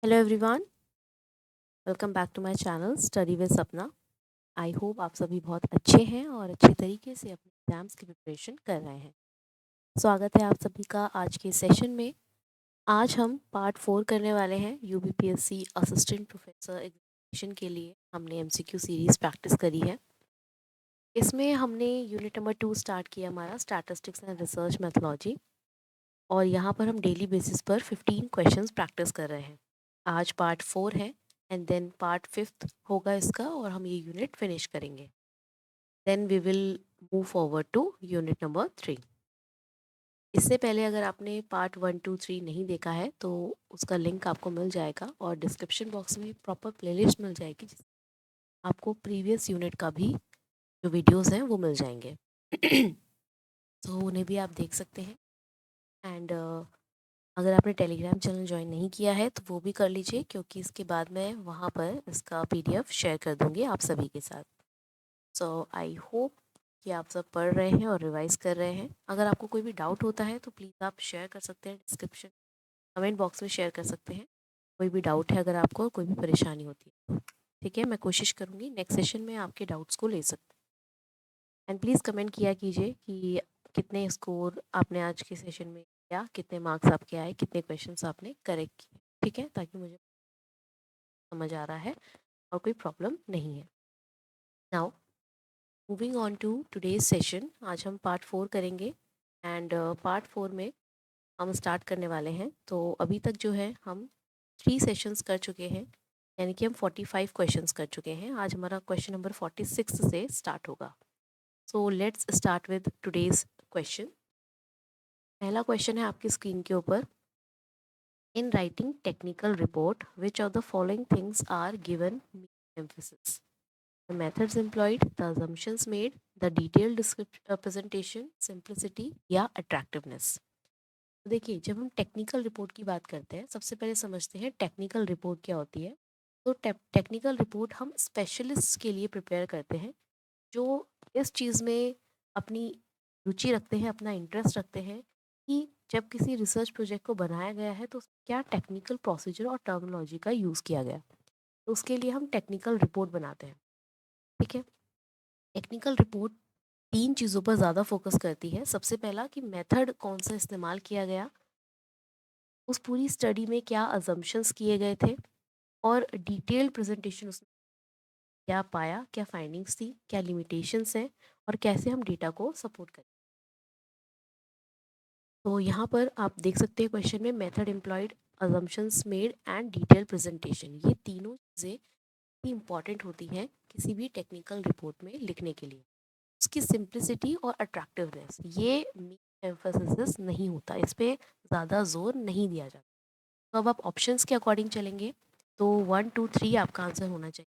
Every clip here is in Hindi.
Hello everyone, welcome back to my channel study with Sapna. I hope आप सभी बहुत अच्छे हैं और अच्छे तरीके से अपने एग्जाम्स की प्रिपरेशन कर रहे हैं। स्वागत है आप सभी का आज के सेशन में। आज हम पार्ट 4 करने वाले हैं। यूपीपीएससी असिस्टेंट प्रोफेसर एग्जामिनेशन के लिए हमने एमसीक्यू सीरीज़ प्रैक्टिस करी है। इसमें हमने यूनिट नंबर 2 स्टार्ट किया हमारा स्टैटिस्टिक्स एंड रिसर्च मेथोलॉजी, और यहाँ पर हम डेली बेसिस पर 15 क्वेश्चंस प्रैक्टिस कर रहे हैं। आज पार्ट 4 है एंड देन पार्ट 5 होगा इसका, और हम ये यूनिट फिनिश करेंगे। Then we will move forward to unit number 3। इससे पहले अगर आपने पार्ट 1, 2, 3 नहीं देखा है तो उसका लिंक आपको मिल जाएगा, और डिस्क्रिप्शन बॉक्स में प्रॉपर प्लेलिस्ट मिल जाएगी जिसमें आपको प्रीवियस यूनिट का भी जो वीडियोस हैं वो मिल जाएंगे। तो उन्हें भी आप देख सकते हैं। एंड अगर आपने टेलीग्राम चैनल ज्वाइन नहीं किया है तो वो भी कर लीजिए, क्योंकि इसके बाद मैं वहाँ पर इसका पीडीएफ शेयर कर दूँगी आप सभी के साथ। सो आई होप कि आप सब पढ़ रहे हैं और रिवाइज कर रहे हैं। अगर आपको कोई भी डाउट होता है तो प्लीज़ आप शेयर कर सकते हैं, डिस्क्रिप्शन कमेंट बॉक्स में शेयर कर सकते हैं। कोई भी डाउट है, अगर आपको कोई भी परेशानी होती है, ठीक है, मैं कोशिश करूँगी नेक्स्ट सेशन में आपके डाउट्स को ले सकते। एंड प्लीज़ कमेंट किया कीजिए कि कितने स्कोर आपने आज के सेशन में किया, कितने मार्क्स आपके आए, कितने क्वेश्चंस आपने करेक्ट किए, ठीक है, ताकि मुझे समझ आ रहा है और कोई प्रॉब्लम नहीं है। Now moving on to today's session, आज हम पार्ट 4 करेंगे। एंड पार्ट 4 में हम स्टार्ट करने वाले हैं। तो अभी तक जो है हम 3 सेशंस कर चुके हैं, यानी कि हम 45 क्वेश्चंस कर चुके हैं। आज हमारा क्वेश्चन नंबर 46 से स्टार्ट होगा। So let's start with today's question. पहला क्वेश्चन है आपकी स्क्रीन के ऊपर। In writing technical report which of the following things are given emphasis? The methods employed, the assumptions made, the detailed presentation, simplicity या attractiveness। तो देखिए, जब हम टेक्निकल रिपोर्ट की बात करते हैं, सबसे पहले समझते हैं टेक्निकल रिपोर्ट क्या होती है। तो टेक्निकल रिपोर्ट हम स्पेशलिस्ट के लिए प्रिपेयर करते हैं, जो इस चीज़ में अपनी रुचि रखते हैं, अपना इंटरेस्ट रखते हैं कि जब किसी रिसर्च प्रोजेक्ट को बनाया गया है तो क्या टेक्निकल प्रोसीजर और टर्मिनोलॉजी का यूज़ किया गया, तो उसके लिए हम टेक्निकल रिपोर्ट बनाते हैं, ठीक है। टेक्निकल रिपोर्ट 3 चीज़ों पर ज़्यादा फोकस करती है। सबसे पहला कि मेथड कौन सा इस्तेमाल किया गया, उस पूरी स्टडी में क्या अजम्पशंस किए गए थे, और डिटेल्ड प्रेजेंटेशन उसमें क्या पाया, क्या फाइंडिंग्स थी, क्या लिमिटेशंस हैं, और कैसे हम डेटा को सपोर्ट करें। तो यहाँ पर आप देख सकते हैं क्वेश्चन में method employed, assumptions made and detail presentation, ये तीनों चीज़ें इंपॉर्टेंट होती हैं किसी भी टेक्निकल रिपोर्ट में लिखने के लिए। उसकी सिंप्लिसिटी और अट्रैक्टिवनेस, ये एम्फेसिस नहीं होता, इस पे ज़्यादा जोर नहीं दिया जाता। तो अब आप ऑप्शंस के अकॉर्डिंग चलेंगे तो 1, 2, 3 आपका आंसर होना चाहिए,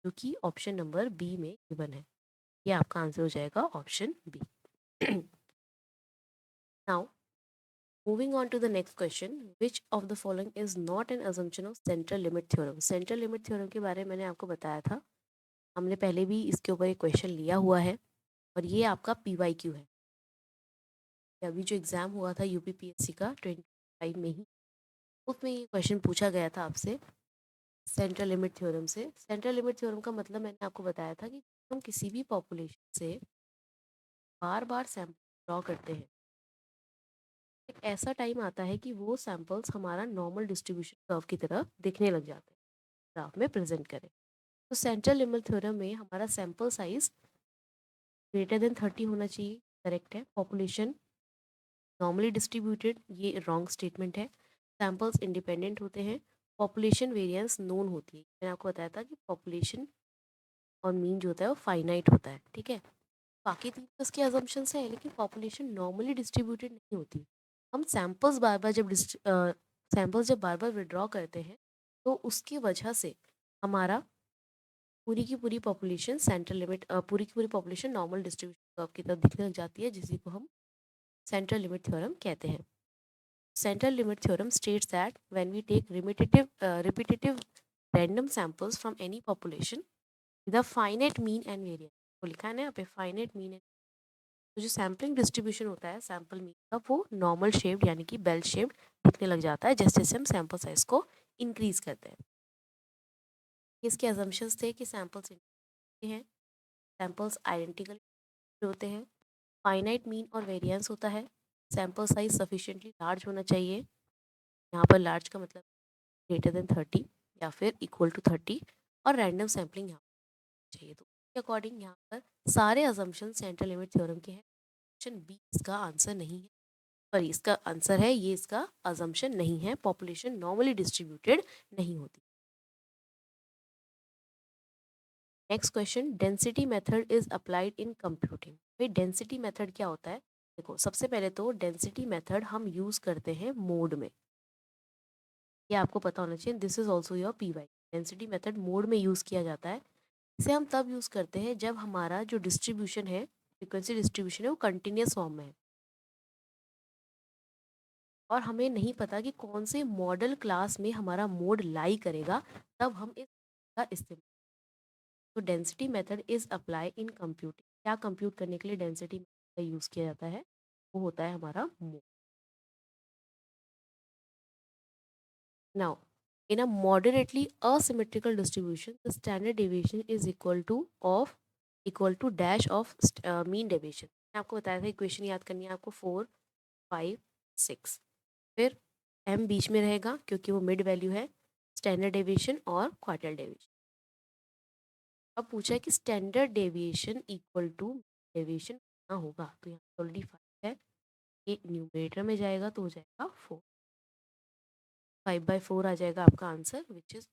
जो कि ऑप्शन नंबर बी में गिवन है। ये आपका आंसर हो जाएगा option B. Now moving on to the next question, which of the following is not an assumption of central limit theorem? Central limit theorem के बारे में मैंने आपको बताया था, हमने पहले भी इसके ऊपर एक क्वेश्चन लिया हुआ है, और ये आपका PYQ है। अभी जो एग्ज़ाम हुआ था यूपीपीएससी का 25 में ही, उसमें ये क्वेश्चन पूछा गया था आपसे सेंट्रल लिमिट थ्योरम से। सेंट्रल लिमिट थ्योरम का मतलब मैंने आपको बताया था कि हम किसी भी पॉपुलेशन से बार बार सैंपल ड्रॉ करते हैं, एक ऐसा टाइम आता है कि वो सैंपल्स हमारा नॉर्मल डिस्ट्रीब्यूशन कर्व की तरह दिखने लग जाते हैं, ग्राफ में प्रेजेंट करें। तो सेंट्रल लिमिट थ्योरम में हमारा सैंपल साइज ग्रेटर देन 30 होना चाहिए, करेक्ट है। पॉपुलेशन नॉर्मली डिस्ट्रीब्यूटेड, ये रॉन्ग स्टेटमेंट है। सैंपल्स इंडिपेंडेंट होते हैं। पॉपुलेशन वेरिएंस नोन होती है, मैंने आपको बताया था कि पॉपुलेशन और मीन जो होता है वो फाइनाइट होता है, ठीक है। बाकी तीन तो इसके अजम्पशंस है, लेकिन पॉपुलेशन नॉर्मली डिस्ट्रीब्यूटेड नहीं होती। हम सैंपल्स बार बार जब बार बार विड्रॉ करते हैं तो उसकी वजह से हमारा पूरी की पूरी पॉपुलेशन सेंट्रल लिमिट पूरी की पूरी पॉपुलेशन नॉर्मल डिस्ट्रीब्यूशन कर्व की तरफ दिखने लग जाती है, जिसी को हम सेंट्रल लिमिट थ्योरम कहते हैं। Central limit theorem states that when we take repetitive random samples from any population with a finite mean and variance, तो लिखा है ना यहाँ पे finite mean and, तो जो सैम्पलिंग डिस्ट्रीब्यूशन होता है सैम्पल मीन का, वो नॉर्मल शेप्ड यानी कि बेल शेप्ड दिखने लग जाता है जैसे जैसे हम सैम्पल साइज को इंक्रीज करते हैं। इसके अजम्पशंस थे कि सैम्पल्स हैं, सैम्पल्स आइडेंटिकल होते हैं, फाइनाइट मीन और वेरिएंस होता है, सैम्पल साइज सफिशिएंटली लार्ज होना चाहिए, यहाँ पर लार्ज का मतलब ग्रेटर देन 30 या फिर इक्वल टू 30, और रैंडम सैम्पलिंग यहाँ चाहिए। तो इसके अकॉर्डिंग यहाँ पर सारे अजम्पशन सेंट्रल लिमिट थ्योरम के हैं। ऑप्शन बी इसका आंसर नहीं है, पर इसका आंसर है, ये इसका अजम्पशन नहीं है, पॉपुलेशन नॉर्मली डिस्ट्रीब्यूटेड नहीं होती। Next question, density method is applied in computing. भाई डेंसिटी मेथड क्या होता है? देखो सबसे पहले तो डेंसिटी मेथड हम यूज करते हैं मोड में, ये आपको पता होना चाहिए। This is also your PY. Density method mode में यूज किया जाता है। इसे हम तब यूज करते हैं जब हमारा जो डिस्ट्रीब्यूशन है, फ्रीक्वेंसी डिस्ट्रीब्यूशन है, वो कंटिन्यूस फॉर्म में है और हमें नहीं पता कि कौन से मॉडल क्लास में हमारा मोड लाई करेगा, तब हम इसका इस्तेमाल। तो density method is apply in computing. क्या कंप्यूट करने के लिए डेंसिटी मेथड का यूज किया जाता है? वो होता है हमारा mode. Now in a moderately asymmetrical distribution, the standard deviation is equal to dash of mean deviation. मैं आपको बताया था इक्वेशन याद करनी है आपको, 4 5 6, फिर m बीच में रहेगा क्योंकि वो मिड वैल्यू है, स्टैंडर्ड डेविएशन और क्वार्टाइल डेविएशन। अब पूछा है कि standard deviation equal to deviation कितना होगा, तो यहाँ ऑलरेडी 5 है, ये न्यूमरेटर में जाएगा तो हो जाएगा 4, 5/4 आ जाएगा आपका आंसर, विच इज।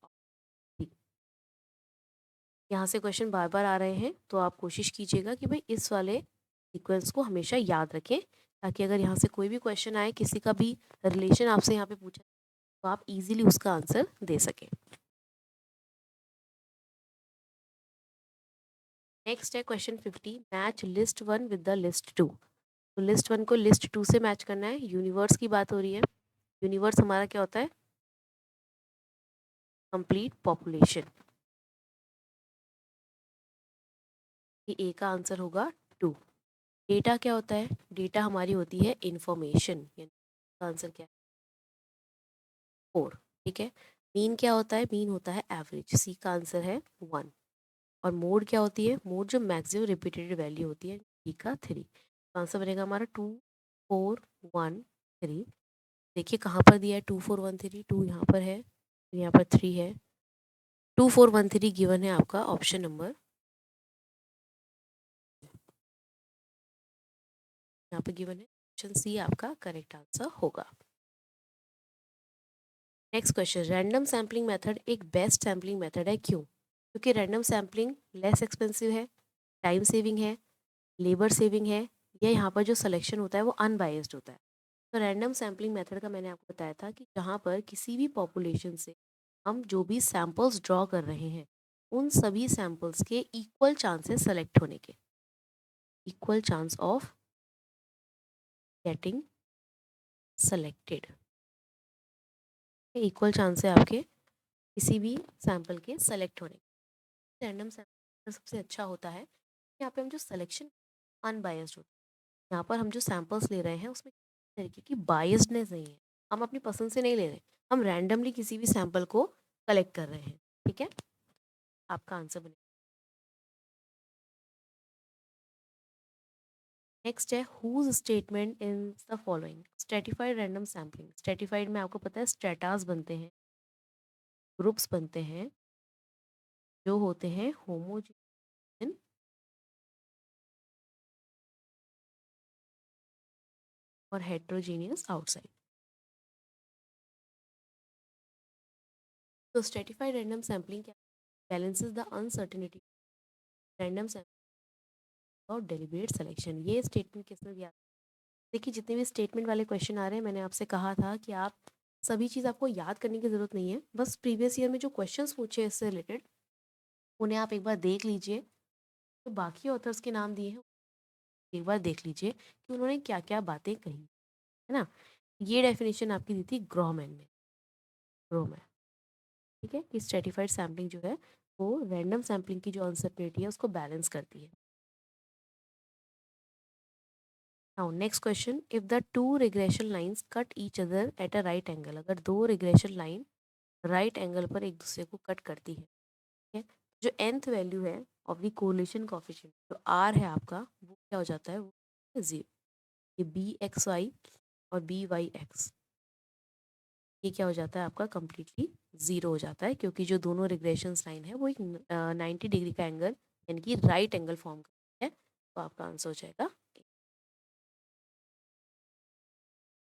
यहाँ से क्वेश्चन बार बार आ रहे हैं तो आप कोशिश कीजिएगा कि भाई इस वाले सीक्वेंस को हमेशा याद रखें, ताकि अगर यहाँ से कोई भी क्वेश्चन आए, किसी का भी रिलेशन आपसे यहाँ पे पूछा, तो आप इजीली उसका आंसर दे सकें। नेक्स्ट है question 50, match list 1 with the list 2। तो लिस्ट 1 को लिस्ट 2 से मैच करना है। यूनिवर्स की बात हो रही है। यूनिवर्स हमारा क्या होता है? Complete population. ये ए का आंसर होगा 2। डेटा क्या होता है? डेटा हमारी होती है इंफॉर्मेशन, आंसर क्या है? 4। ठीक है। मीन क्या होता है? मीन होता है एवरेज, सी का आंसर है 1। और मोड क्या होती है? मोड जो मैक्सिमम रिपीटेड वैल्यू होती है, डी का 3। तो आंसर बनेगा हमारा 2 4 1 3। देखिए कहाँ पर दिया है 2 4 1 3, 2 यहाँ पर है, यहाँ पर 3 है, 2 4 1 3 गिवन है आपका ऑप्शन नंबर, यहाँ पर गिवन है, ऑप्शन सी आपका करेक्ट आंसर होगा। Next question, random sampling method एक बेस्ट सैम्पलिंग मेथड है, क्यों? क्योंकि रैंडम सैम्पलिंग लेस एक्सपेंसिव है, टाइम सेविंग है, लेबर सेविंग है, या यहाँ पर जो सिलेक्शन होता है वो अनबायस्ड होता है। तो रैंडम सैम्पलिंग मेथड का मैंने आपको बताया था कि जहाँ पर किसी भी पॉपुलेशन से हम जो भी सैम्पल्स ड्रॉ कर रहे हैं, उन सभी सैम्पल्स के इक्वल चांसेस सेलेक्ट होने के, equal chance of getting selected, equal chance है आपके किसी भी सैम्पल के सेलेक्ट होने के। रैंडम सैम्पल सबसे अच्छा होता है, यहाँ पे हम जो सिलेक्शन अनबायस्ड होता है, यहाँ पर हम जो सैम्पल्स ले रहे हैं उसमें तरीके की बायस्डनेस नहीं है, हम अपनी पसंद से नहीं ले रहे, हम रैंडमली किसी भी सैंपल को कलेक्ट कर रहे हैं। ठीक है, आपका आंसर बने। नेक्स्ट है, whose statement in the following stratified random sampling. Stratified में आपको पता है स्ट्रेटास बनते हैं, ग्रुप्स बनते हैं जो होते हैं होमोजेन और हेट्रोजीनियस आउटसाइड। तो स्ट्रेटिफाइड रैंडम सैम्पलिंग क्या balances the uncertainty random sampling और डेलिब्रेट सिलेक्शन। ये स्टेटमेंट किसने दिया? देखिए जितने भी स्टेटमेंट वाले क्वेश्चन आ रहे हैं, मैंने आपसे कहा था कि आप सभी चीज़ आपको याद करने की ज़रूरत नहीं है, बस प्रीवियस ईयर में जो क्वेश्चंस पूछे इससे रिलेटेड उन्हें आप एक बार देख लीजिए। तो बाकी ऑथर्स के नाम दिए हैं, एक बार देख लीजिए कि उन्होंने क्या क्या बातें कही, है ना। ये डेफिनेशन आपकी दी थी ग्रोमैन ने, ग्रोमैन। ठीक है, कि स्ट्रेटिफाइड सैम्पलिंग जो है वो रैंडम सैम्पलिंग की जो अनसर्टेनिटी है उसको बैलेंस करती है। Now next question, if the two regression lines cut each other at a right angle. अगर दो रिग्रेशन लाइन राइट एंगल पर एक दूसरे को कट करती है, ठीक है। जो nth वैल्यू है ऑफ द कोरिलेशन कोएफिशिएंट जो r है आपका, वो क्या हो जाता है, वो 0। ये बी एक्स वाई और बी वाई एक्स, ये क्या हो जाता है आपका, कंप्लीटली 0 हो जाता है, क्योंकि जो दोनों रिग्रेशंस लाइन है वो एक 90 डिग्री का एंगल यानी कि राइट एंगल फॉर्म करती है। तो आपका आंसर हो जाएगा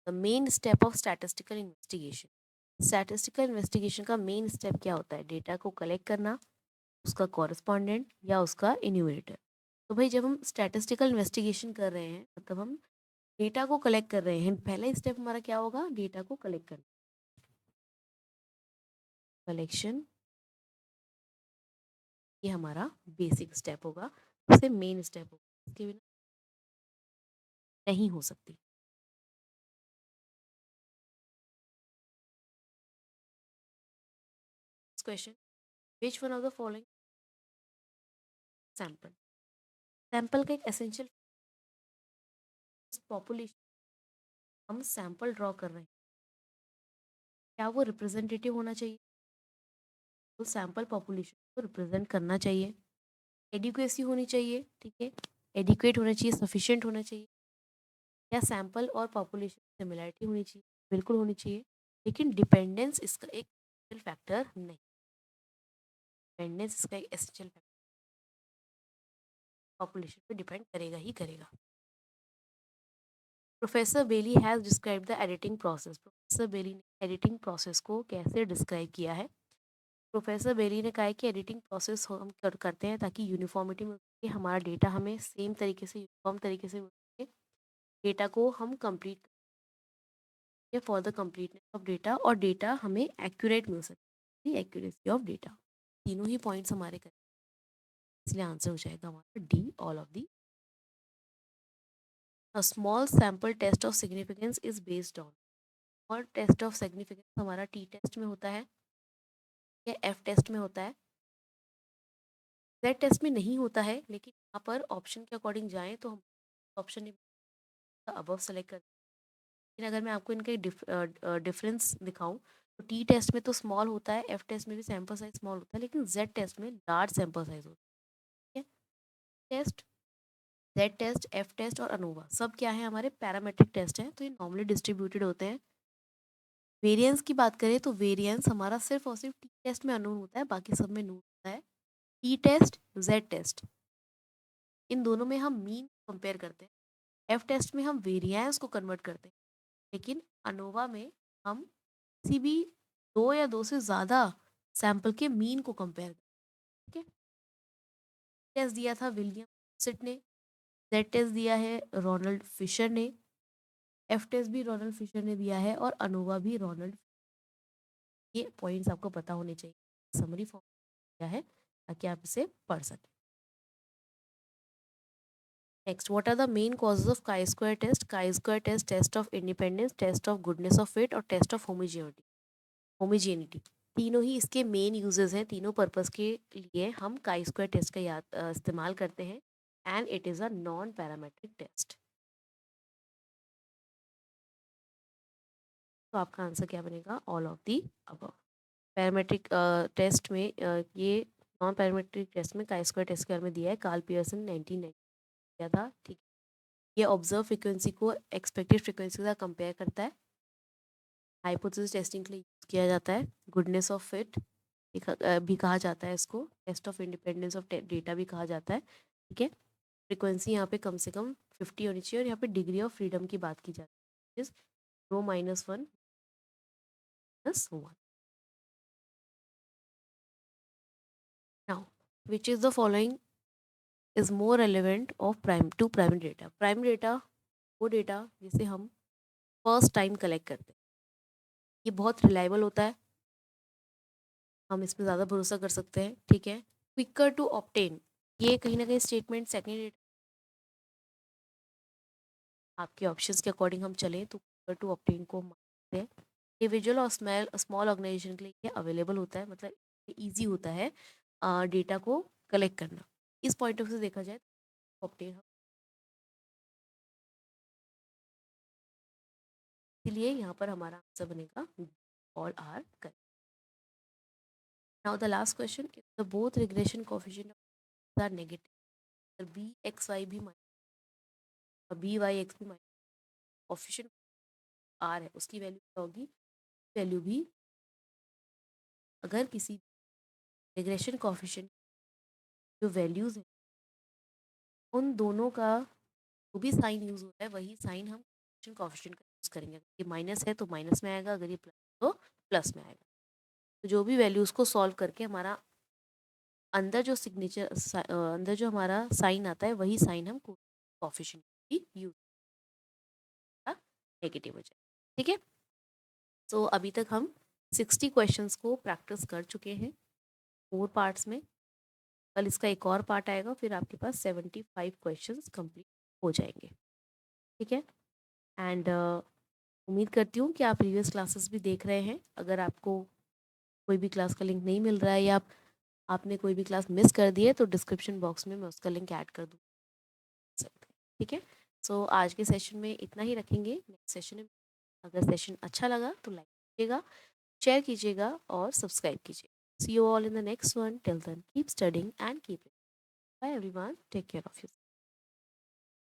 the main step of statistical investigation. Statistical investigation का मेन स्टेप क्या होता है, डेटा को कलेक्ट करना, उसका कॉरेस्पॉन्डेंट या उसका इन्यूमरेटर। तो भाई जब हम स्टैटिस्टिकल इन्वेस्टिगेशन कर रहे हैं मतलब हम डेटा को कलेक्ट कर रहे हैं, पहला स्टेप हमारा क्या होगा, डेटा को कलेक्ट करना, कलेक्शन, ये हमारा बेसिक स्टेप होगा, सबसे मेन स्टेप होगा, इसके बिना नहीं हो सकती। Question, which one of the following sample, sample का एक एसेंशियल पॉपुलेशन, हम सैंपल ड्रॉ कर रहे हैं, क्या वो रिप्रेजेंटेटिव होना चाहिए, तो सैंपल पॉपुलेशन को रिप्रेजेंट करना चाहिए, एडिक्वेसी होनी चाहिए, ठीक है, एडिक्वेट होना चाहिए, सफिशिएंट होना चाहिए, या सैंपल और पॉपुलेशन सिमिलैरिटी होनी चाहिए, बिल्कुल होनी चाहिए, लेकिन डिपेंडेंस इसका एक फैक्टर नहीं, डिपेंडेंस इसका एक एसेंशियल फैक्टर पॉपुलेशन पे डिपेंड करेगा ही करेगा। Professor Bailey has describe the editing process, professor Bailey ने एडिटिंग प्रोसेस को कैसे डिस्क्राइब किया है। प्रोफेसर बेली ने कहा है कि एडिटिंग प्रोसेस हम करते हैं ताकि यूनिफॉर्मिटी मिल सके, हमारा डेटा हमें सेम तरीके से यूनिफॉर्म तरीके से मिल सके, डेटा को हम complete for the completeness of data, और डेटा हमें एक्यूरेट मिल सके, एक्यूरेसी ऑफ डेटा। तीनों ही पॉइंट्स हमारे करें, इसलिए आंसर हो जाएगा हमारा D, all of the. A small sample test of significance is based on, और टेस्ट ऑफ सिग्निफिकेंस हमारा टी टेस्ट में होता है या एफ टेस्ट में होता है, जेड टेस्ट में नहीं होता है, लेकिन यहाँ पर ऑप्शन के अकॉर्डिंग जाएं तो हम ऑप्शन अबव सेलेक्ट कर, लेकिन अगर मैं आपको इनका डिफरेंस दिखाऊं तो टी टेस्ट में तो स्मॉल होता है, एफ टेस्ट में भी सैंपल साइज स्मॉल होता है, लेकिन जेड टेस्ट में लार्ज सैंपल साइज होता है, ठीक है। Test, Z test, F test और अनोवा सब क्या है, हमारे पैरामेट्रिक टेस्ट हैं, तो ये नॉर्मली डिस्ट्रीब्यूटेड होते हैं। वेरिएंस की बात करें तो वेरिएंस हमारा सिर्फ और सिर्फ टी टेस्ट में अननोन होता है, बाकी सब में नोन होता है। टी टेस्ट, जेड टेस्ट, इन दोनों में हम मीन कंपेयर करते हैं, एफ टेस्ट में हम वेरिएंस को कन्वर्ट करते हैं, लेकिन अनोवा में हम किसी भी दो या दो से ज़्यादा सैंपल के मीन को कंपेयर करते हैं, ठीक है। टेस्ट दिया था विलियम सिट ने, जेड टेस्ट दिया है रोनाल्ड फिशर ने, एफ टेस्ट भी रोनाल्ड फिशर ने दिया है, और अनोवा भी रोनाल्ड, ये पॉइंट्स आपको पता होने चाहिए, समरी फॉर्म क्या है ताकि आप इसे पढ़ सकें। Next, what are the main causes of chi square test, chi square test, test of independence, test of goodness of fit और टेस्ट ऑफ होमोजेनिटी, तीनों ही इसके मेन यूजेस हैं, तीनों पर्पस के लिए हम काई स्क्वायर टेस्ट का इस्तेमाल करते हैं, and it is a non parametric test. तो आपका आंसर क्या बनेगा, all of the above. Parametric test में ये नॉन पैरामेट्रिक टेस्ट में काई स्क्वायर टेस्ट के बारे में दिया है, कार्ल पियर्सन 1990 दिया था, ठीक। ये ऑब्जर्व फ्रिक्वेंसी को एक्सपेक्टेड फ्रिक्वेंसी के साथ कंपेयर करता है, हाइपोथेसिस टेस्टिंग के लिए यूज किया जाता है, गुडनेस ऑफ फिट भी कहा जाता है इसको, test of independence of data भी कहा जाता है, ठीक है। फ्रिक्वेंसी यहाँ पे कम से कम 50 होनी चाहिए, और यहाँ पे डिग्री ऑफ फ्रीडम की बात की जाती है, रो -1 -1। Now which is the following is more relevant of primary data, primary data वो डेटा जिसे हम फर्स्ट टाइम कलेक्ट करते हैं, ये बहुत रिलायबल होता है, हम इस पर ज़्यादा भरोसा कर सकते हैं, ठीक है। क्विकर टू ऑप्टेन, ये कहीं ना कहीं स्टेटमेंट सेकेंड डेटा, आपके ऑप्शंस के अकॉर्डिंग हम चलें तो क्विकर टू ऑप्टेन को मानते हैं, इंडिविजुअल और स्मॉल ऑर्गेनाइजेशन के लिए ये अवेलेबल होता है, मतलब ईजी होता है डेटा को कलेक्ट करना, इस पॉइंट ऑफ से देखा जाए तो ऑप्टेन, इसलिए यहाँ पर हमारा आंसर बनेगा all are correct. Now the last question, if the both regression coefficient are negative, अगर बी एक्स वाई भी माइनस और बी वाई एक्स भी माइनस, कोफिशिएंट आर है उसकी वैल्यू क्या होगी, वैल्यू भी, अगर किसी रिग्रेशन कोफिशिएंट जो वैल्यूज हैं उन दोनों का जो भी साइन यूज होता है वही साइन हम रिग्रेशन कोफिशिएंट का यूज करेंगे। अगर ये माइनस है तो माइनस में आएगा, अगर ये प्लस तो प्लस में आएगा। तो जो भी वैल्यूज को सॉल्व करके हमारा अंदर जो सिग्नेचर अंदर जो हमारा साइन आता है वही साइन हम कोफिशिएंट की यूज नेगेटिव हो जाए। ठीक है, तो अभी तक हम 60 क्वेश्चंस को प्रैक्टिस कर चुके हैं 4 पार्ट्स में। कल इसका एक और पार्ट आएगा, फिर आपके पास 75 क्वेश्चंस कंप्लीट हो जाएंगे। ठीक है, एंड उम्मीद करती हूँ कि आप प्रीवियस क्लासेस भी देख रहे हैं। अगर आपको कोई भी क्लास का लिंक नहीं मिल रहा है या आपने कोई भी क्लास मिस कर दी है तो डिस्क्रिप्शन बॉक्स में मैं उसका लिंक ऐड कर दूँ सकते हैं। ठीक है, सो आज के सेशन में इतना ही रखेंगे। नेक्स्ट सेशन में अगर सेशन अच्छा लगा तो लाइक कीजिएगा, शेयर कीजिएगा और सब्सक्राइब कीजिए। See you all in the next one. Till then, keep studying and keep it. Bye everyone. Take care of yourself.